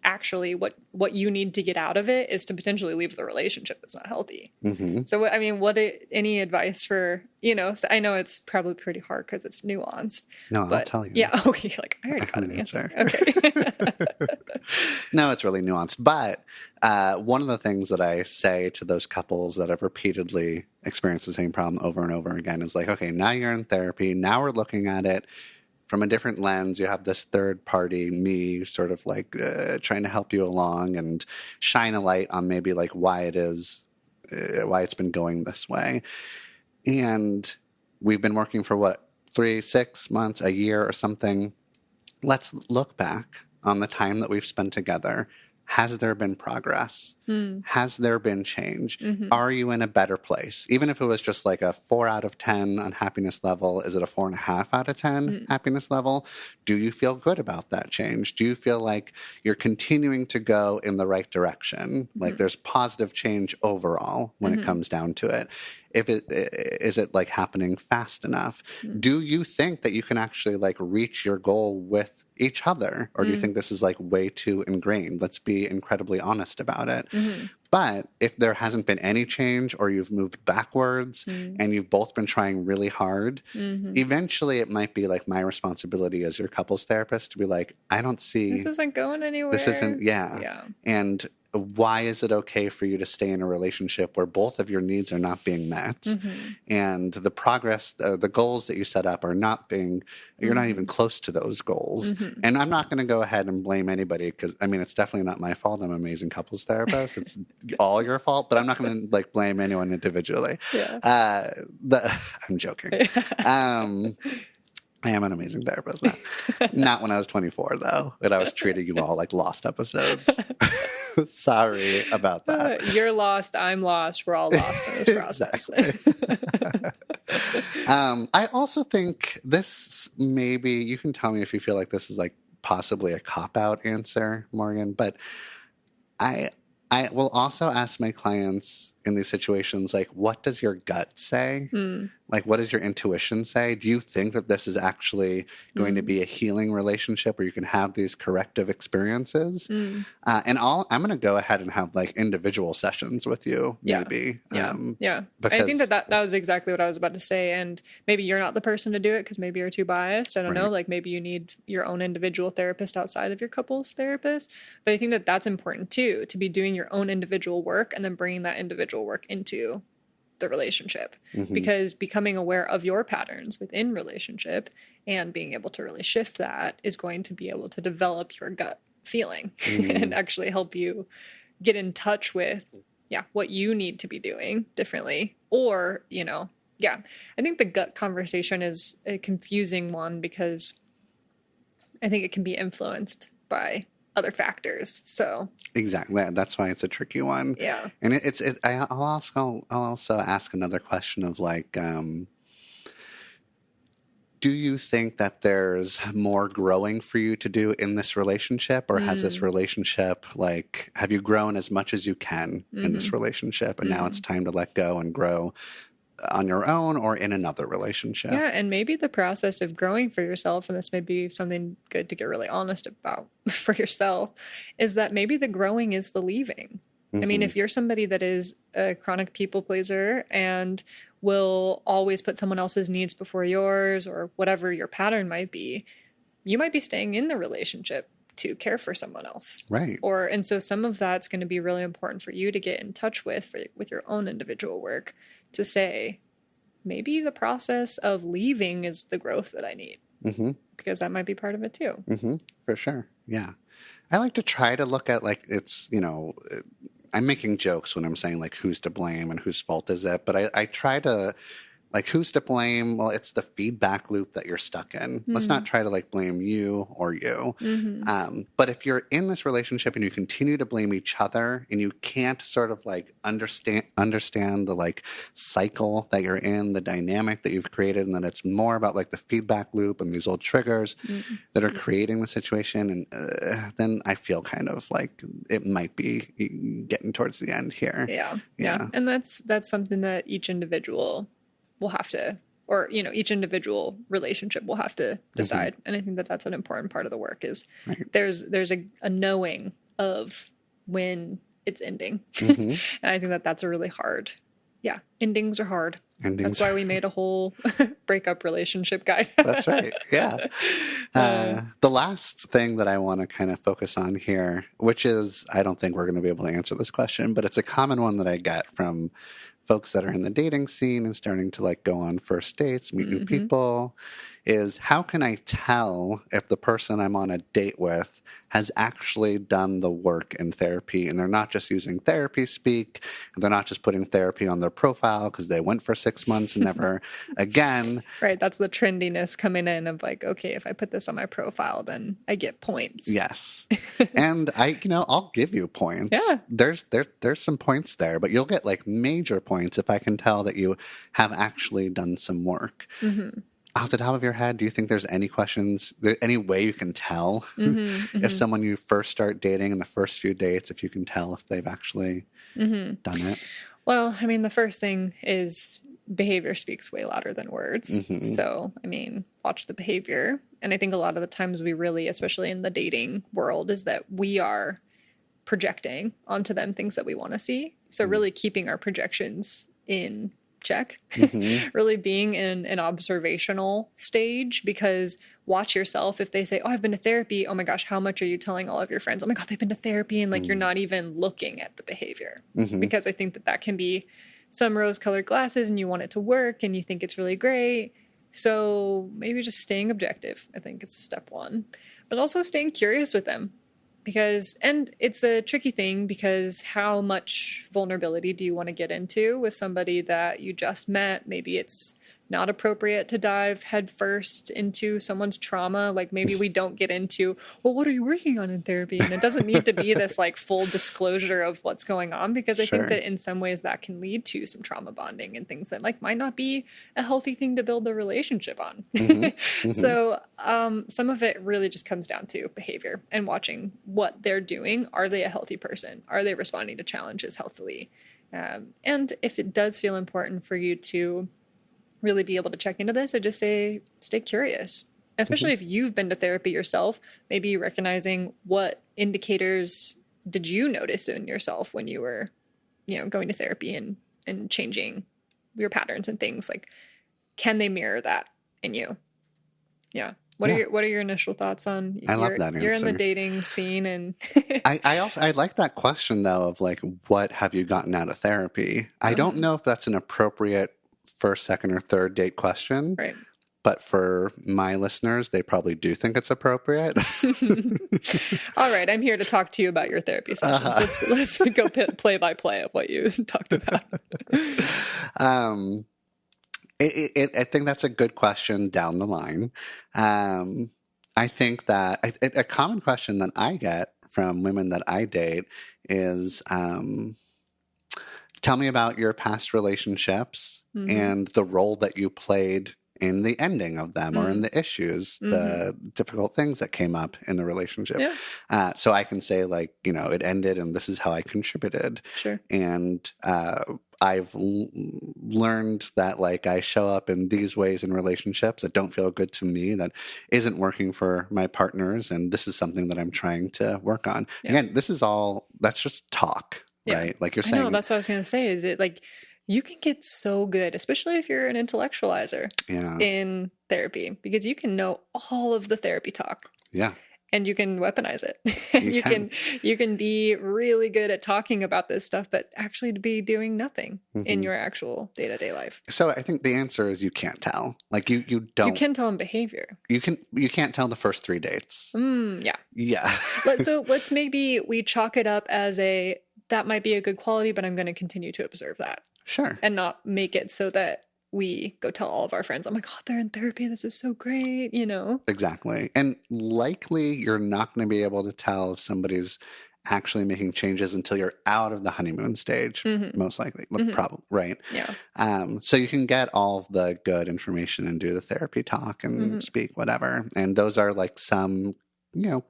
actually what you need to get out of it is to potentially leave the relationship that's not healthy. Mm-hmm. So I mean, any advice for, so I know it's probably pretty hard because it's nuanced. No, I'll but tell you. Yeah. Okay. Like I already got an answer. Okay. No, it's really nuanced. But one of the things that I say to those couples that have repeatedly experienced the same problem over and over again is like, okay, now you're in therapy. Now we're looking at it from a different lens. You have this third party, me, sort of like trying to help you along and shine a light on maybe like why it's been going this way. And we've been working for 3, 6 months, a year or something. Let's look back on the time that we've spent together. Has there been progress? Has there been change? Mm-hmm. Are you in a better place? Even if it was just like a 4 out of 10 on happiness level, is it a 4.5 out of 10 happiness level? Do you feel good about that change? Do you feel like you're continuing to go in the right direction? Like there's positive change overall when it comes down to it. Is it like happening fast enough? Do you think that you can actually like reach your goal with each other? Or do you think this is like way too ingrained? Let's be incredibly honest about it. But if there hasn't been any change or you've moved backwards and you've both been trying really hard, eventually it might be like my responsibility as your couples therapist to be like, I don't see. This isn't going anywhere. This isn't, yeah. And why is it okay for you to stay in a relationship where both of your needs are not being met and the progress, the goals that you set up are not being, you're not even close to those goals. And I'm not going to go ahead and blame anybody because, I mean, it's definitely not my fault. I'm an amazing couples therapist. It's all your fault, but I'm not going to like blame anyone individually. Yeah. I'm joking. I am an amazing therapist now. Not when I was 24, though, when I was treating you all like lost episodes. Sorry about that. You're lost. I'm lost. We're all lost in this process. Exactly. I also think this maybe, you can tell me if you feel like this is like possibly a cop-out answer, Morgan, but I will also ask my clients in these situations, like, what does your gut say? Like, what does your intuition say? Do you think that this is actually going to be a healing relationship where you can have these corrective experiences? And I'm going to go ahead and have like individual sessions with you, maybe. Yeah. I think that was exactly what I was about to say. And maybe you're not the person to do it because maybe you're too biased. I don't know. Like maybe you need your own individual therapist outside of your couples therapist. But I think that that's important too, to be doing your own individual work and then bringing that individual work into the relationship, because becoming aware of your patterns within relationship and being able to really shift that is going to be able to develop your gut feeling and actually help you get in touch with what you need to be doing differently. Or I think the gut conversation is a confusing one because I think it can be influenced by other factors. So exactly, that's why it's a tricky one. Yeah. And I'll also ask another question of like, do you think that there's more growing for you to do in this relationship, or has this relationship, like, have you grown as much as you can in this relationship and now it's time to let go and grow on your own or in another relationship? Yeah, and maybe the process of growing for yourself, and this may be something good to get really honest about for yourself, is that maybe the growing is the leaving. I mean, if you're somebody that is a chronic people pleaser and will always put someone else's needs before yours or whatever your pattern might be, you might be staying in the relationship to care for someone else. Right. And so some of that's going to be really important for you to get in touch with your own individual work, to say, maybe the process of leaving is the growth that I need. Because that might be part of it too. For sure. Yeah. I like to try to look at like, it's, I'm making jokes when I'm saying like, who's to blame and whose fault is it? But I try to, like, who's to blame? Well, it's the feedback loop that you're stuck in. Let's not try to like blame you or you. But if you're in this relationship and you continue to blame each other and you can't sort of like understand the like cycle that you're in, the dynamic that you've created, and then it's more about like the feedback loop and these old triggers that are creating the situation, and then I feel kind of like it might be getting towards the end here. Yeah. And that's something that each individual will have to, or each individual relationship will have to decide. And I think that that's an important part of the work is there's a knowing of when it's ending. Mhm. And I think that that's a really hard, endings are hard. Endings That's why we made a whole breakup relationship guide. That's right. Yeah. The last thing that I want to kind of focus on here, which is, I don't think we're going to be able to answer this question, but it's a common one that I get from folks that are in the dating scene and starting to like go on first dates, meet new people, is how can I tell if the person I'm on a date with has actually done the work in therapy and they're not just using therapy speak, and they're not just putting therapy on their profile because they went for 6 months and never again. Right. That's the trendiness coming in of like, okay, if I put this on my profile, then I get points. Yes. And I'll give you points. Yeah. There's some points there, but you'll get like major points if I can tell that you have actually done some work. Off the top of your head, do you think there's any any way you can tell if someone you first start dating in the first few dates, if you can tell if they've actually done it? Well, I mean, the first thing is behavior speaks way louder than words. So, I mean, watch the behavior. And I think a lot of the times we really, especially in the dating world, is that we are projecting onto them things that we want to see. So really keeping our projections in check, really being in an observational stage, because watch yourself. If they say, oh, I've been to therapy. Oh my gosh, how much are you telling all of your friends? Oh my God, they've been to therapy. And like, you're not even looking at the behavior, because I think that that can be some rose colored glasses and you want it to work and you think it's really great. So maybe just staying objective, I think is step one, but also staying curious with them. And it's a tricky thing, because how much vulnerability do you want to get into with somebody that you just met? Maybe it's not appropriate to dive headfirst into someone's trauma. Like maybe we don't get into, well, what are you working on in therapy? And it doesn't need to be this like full disclosure of what's going on, because I think that in some ways that can lead to some trauma bonding and things that like might not be a healthy thing to build a relationship on. So some of it really just comes down to behavior and watching what they're doing. Are they a healthy person? Are they responding to challenges healthily? And if it does feel important for you to really be able to check into this, I just say stay curious, especially if you've been to therapy yourself. Maybe recognizing what indicators did you notice in yourself when you were, going to therapy and changing your patterns and things. Like, can they mirror that in you? Yeah. What are your initial thoughts on? I love that answer. You're in the dating scene, and I like that question though of like, what have you gotten out of therapy? I don't know if that's an appropriate first, second, or third date question. Right. But for my listeners, they probably do think it's appropriate. All right, I'm here to talk to you about your therapy sessions. Let's go play by play of what you talked about. I think that's a good question down the line. I think that a common question that I get from women that I date is, tell me about your past relationships and the role that you played in the ending of them or in the issues, the difficult things that came up in the relationship. Yeah. So I can say like, it ended and this is how I contributed. Sure. And I've learned that like I show up in these ways in relationships that don't feel good to me, that isn't working for my partners. And this is something that I'm trying to work on. Yeah. Again, that's just talk. Yeah. Right? Like you're saying. No, that's what I was going to say. Is it like you can get so good, especially if you're an intellectualizer in therapy, because you can know all of the therapy talk. Yeah. And you can weaponize it. You can be really good at talking about this stuff, but actually to be doing nothing in your actual day-to-day life. So I think the answer is you can't tell. Like you don't. You can tell in behavior. You can't tell the first 3 dates. Yeah. Yeah. So let's maybe we chalk it up as that might be a good quality, but I'm going to continue to observe that. Sure. And not make it so that we go tell all of our friends, oh my God, they're in therapy. This is so great, Exactly. And likely you're not going to be able to tell if somebody's actually making changes until you're out of the honeymoon stage, most likely, probably, right? Yeah. So you can get all of the good information and do the therapy talk and speak, whatever. And those are like some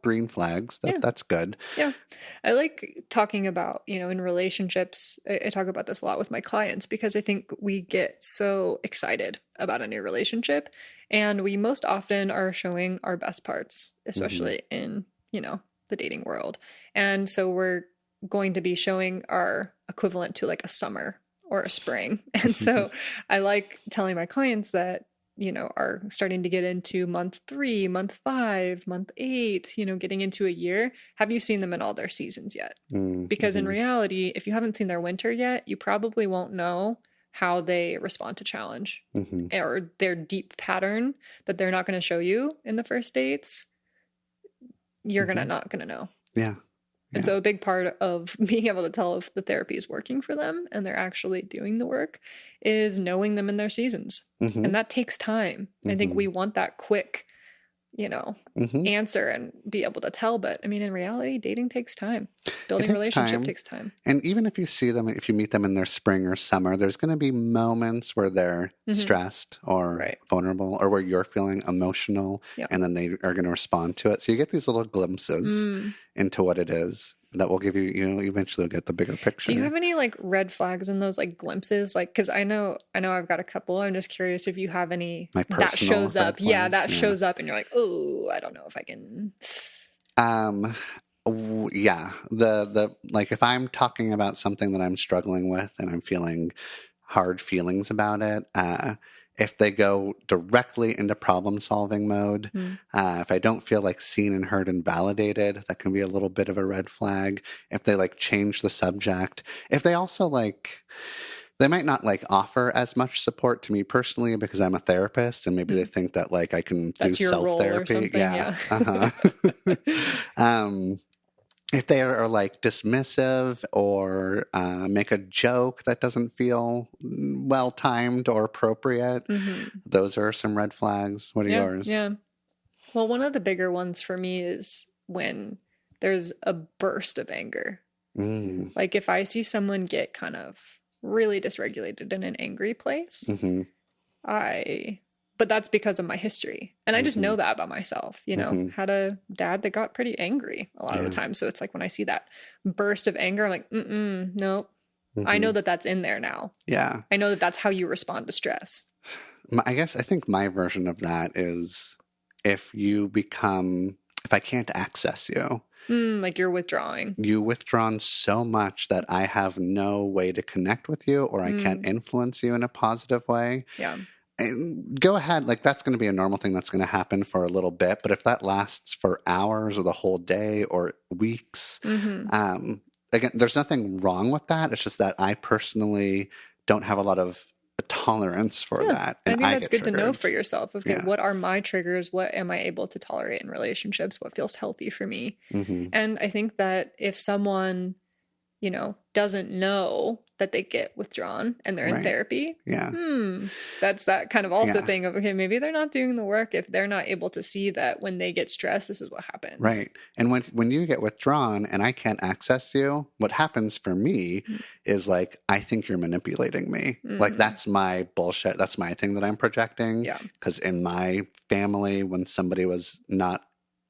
green flags. That's good. Yeah. I like talking about, in relationships, I talk about this a lot with my clients, because I think we get so excited about a new relationship and we most often are showing our best parts, especially in, the dating world. And so we're going to be showing our equivalent to like a summer or a spring. And so I like telling my clients that, are starting to get into month 3, month 5, month 8, getting into a year. Have you seen them in all their seasons yet? Because in reality, if you haven't seen their winter yet, you probably won't know how they respond to challenge or their deep pattern that they're not going to show you in the first dates. You're not going to know. Yeah. And so a big part of being able to tell if the therapy is working for them and they're actually doing the work is knowing them in their seasons. And that takes time. I think we want that quick, answer and be able to tell. But I mean, in reality, dating takes time. Building a relationship takes time. And even if you meet them in their spring or summer, there's going to be moments where they're stressed or vulnerable or where you're feeling emotional and then they are going to respond to it. So you get these little glimpses into what it is that will give you, eventually get the bigger picture. Do you have any like red flags in those like glimpses? Like, cause I know I've got a couple. I'm just curious if you have any that shows up. Shows up and you're like, oh, I don't know if I can. Yeah. The like if I'm talking about something that I'm struggling with and I'm feeling hard feelings about it, if they go directly into problem solving mode, if I don't feel like seen and heard and validated, that can be a little bit of a red flag. If they like change the subject, if they also they might not like offer as much support to me personally because I'm a therapist and maybe they think that like I can do self-therapy. Yeah. If they are like dismissive or make a joke that doesn't feel well timed or appropriate, those are some red flags. What are yours? Yeah. Well, one of the bigger ones for me is when there's a burst of anger. Like if I see someone get kind of really dysregulated in an angry place, but that's because of my history. And I just know that about myself, had a dad that got pretty angry a lot of the time. So it's like when I see that burst of anger, I'm like, nope. I know that that's in there now. Yeah. I know that that's how you respond to stress. I think my version of that is if I can't access you. Like you're withdrawing. You withdrawn so much that I have no way to connect with you or I can't influence you in a positive way. Yeah. And go ahead, like that's going to be a normal thing that's going to happen for a little bit. But if that lasts for hours or the whole day or weeks, again, there's nothing wrong with that. It's just that I personally don't have a lot of tolerance for that. And I think that's good to know for yourself. Okay, what are my triggers? What am I able to tolerate in relationships? What feels healthy for me? And I think that if someone, doesn't know that they get withdrawn and they're in therapy, that's that kind of also thing of, okay, maybe they're not doing the work if they're not able to see that when they get stressed, this is what happens. Right. And when you get withdrawn and I can't access you, what happens for me is like, I think you're manipulating me. Like that's my bullshit. That's my thing that I'm projecting. Yeah. Because in my family, when somebody was not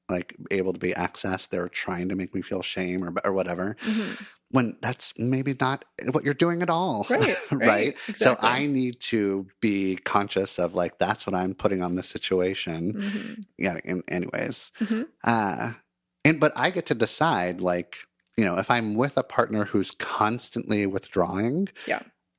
like able to be accessed, they're trying to make me feel shame or whatever. When that's maybe not what you're doing at all. Right. Right. Exactly. So I need to be conscious of like, that's what I'm putting on the situation. Yeah. Anyways. But I get to decide like, if I'm with a partner who's constantly withdrawing,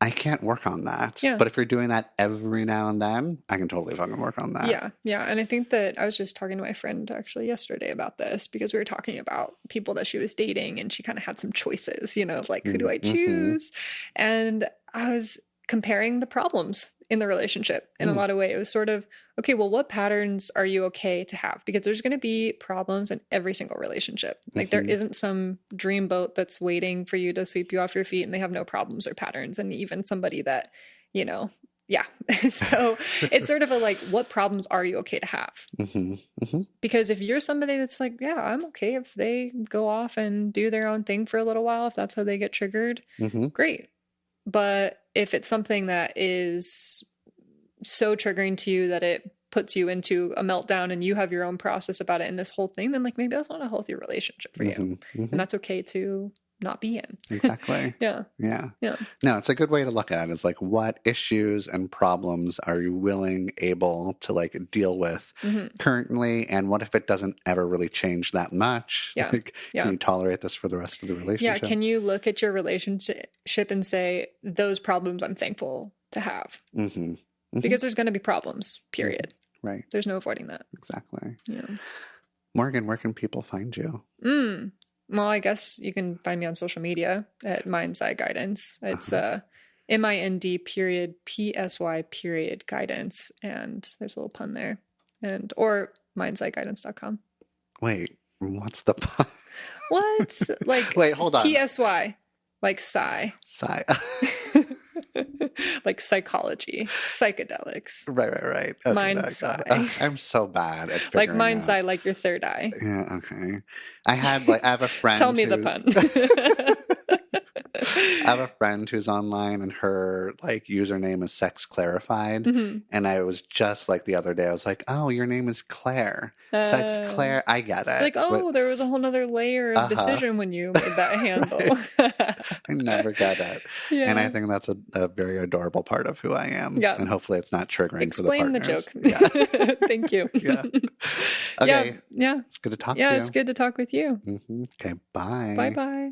I can't work on that. Yeah. But if you're doing that every now and then, I can totally fucking work on that. Yeah. Yeah. And I think that I was just talking to my friend actually yesterday about this because we were talking about people that she was dating and she kind of had some choices, of like, who do I choose? And I was comparing the problems in the relationship in a lot of ways. It was sort of, okay, well, what patterns are you okay to have? Because there's going to be problems in every single relationship. Like there isn't some dream boat that's waiting for you to sweep you off your feet and they have no problems or patterns. And even somebody that, so it's sort of a like, what problems are you okay to have? Because if you're somebody that's like, yeah, I'm okay if they go off and do their own thing for a little while, if that's how they get triggered, great. But if it's something that is so triggering to you that it puts you into a meltdown and you have your own process about it and this whole thing, then like maybe that's not a healthy relationship for you. And that's okay to not be in. Exactly. Yeah. Yeah. Yeah. No, it's a good way to look at it. It's like, what issues and problems are you able to like deal with currently? And what if it doesn't ever really change that much? Yeah. Like, Yeah. can you tolerate this for the rest of the Yeah. relationship? Can you look at your relationship and say, those problems I'm thankful to have? Mm-hmm. Because there's going to be problems, period. Right. There's no avoiding that. Exactly. Yeah. Morgan, where can people find you? Well, I guess you can find me on social media at Mindside Guidance. It's MIND period PSY period guidance. And there's a little pun there. Or mindsideguidance.com. Wait, what's the pun? What? Like Wait, hold on. PSY. Like psi. Sigh. Like psychology, psychedelics. Right. Okay, Mind got it. sigh. I'm so bad at Like figuring mind's out. eye, like your third eye. Yeah, okay. I have a friend. Tell me the pun. I have a friend who's online and her like username is Sex Clarified. And I was just like the other day, I was like, oh, your name is Claire. Sex Claire. I get it. Like, oh, but there was a whole nother layer of decision when you made that handle. I never get it. Yeah. And I think that's a very adorable part of who I am. Yeah. And hopefully it's not triggering Explain for the partners. joke. Yeah. Thank you. Yeah. Okay. Yeah. It's good to talk to Yeah, you. it's good to talk with you. Okay, bye. Bye bye.